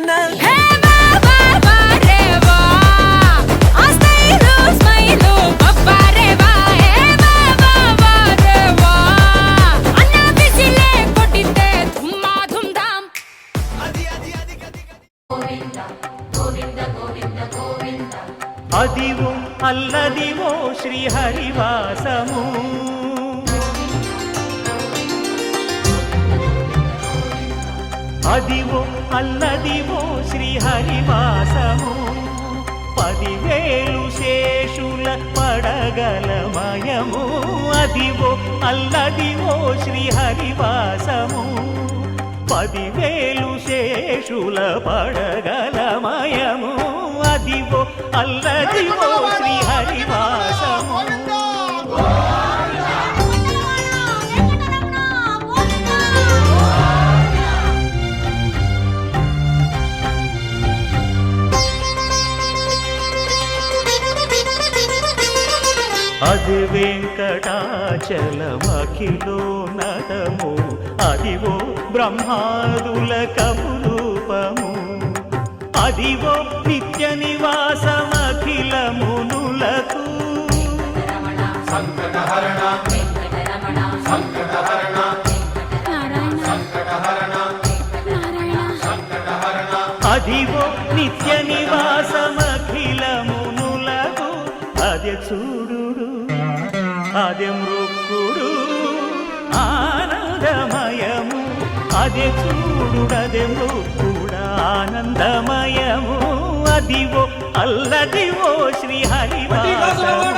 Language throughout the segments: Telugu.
నటన అదివో అల్లదివో శ్రీహరివాసము అదివో అల్లదివో శ్రీహరివాసము 10,000 శేషుల పడగలమయము అదివో అల్లదివో శ్రీహరివాసము 10,000 శేషుల పడగలమయము అదివో అల్లదివో శ్రీహరివాసము అది వెంకటాచలమఖిలో నటము అదివో బ్రహ్మాదుల కపురూపము అదివో నిత్య నివాసమఖిల మునులకు సంకటహరణ సంకటహరణ సంకటహరణ సంకటహరణ అదివో నిత్య నివాసమఖిల మునులకు అదే చూడు అదే మృక్కుడు ఆనందమయము అదే చూడుడదే మృక్కుడు ఆనందమయము అదివో అల్లదివో శ్రీహరివాసము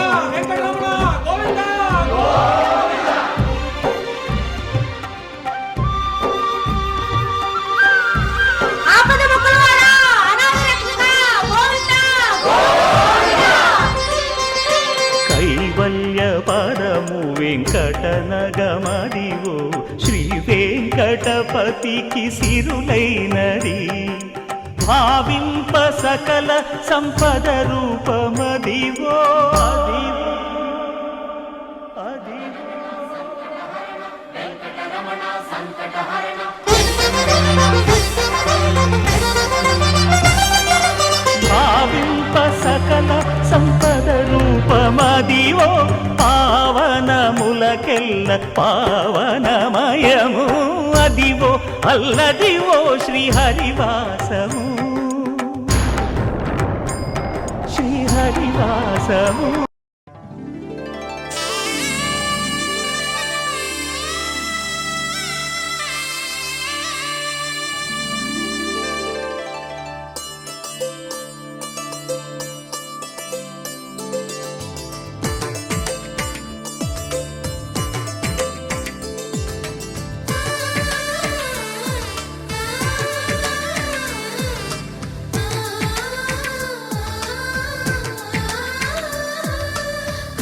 కైవల్య పరము వెంకటనగమదివో శ్రీ వెంకటపతికి సిరులైనది భావింప సకల సంపద రూపమదివో అదివో భావింప సకల సంపద రూపమదివో పావనములకెల్ల పావనమయము అదివో అల్లదివో శ్రీహరివాసము శ్రీహరివాసము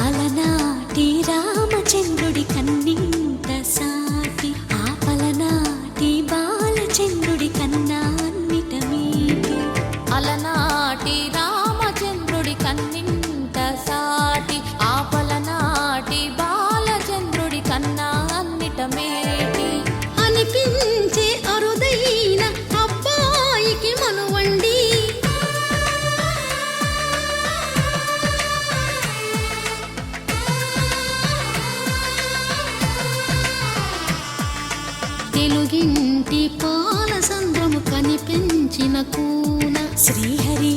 అలనాటి రామచంద్రుడి కన్నింత సాటి ఆపలనాటి బాలచంద్రుడి కన్నా అన్నిట మీటి అలనాటి రామచంద్రుడి కన్నింత సాటి ఆపలనాటి బాలచంద్రుడి కన్నా అన్నిట మేటి అనిపించే అరుదైన అబ్బాయికి మనువండి తెలుగింటి పాల సంద్రము కనిపించిన కూన శ్రీహరి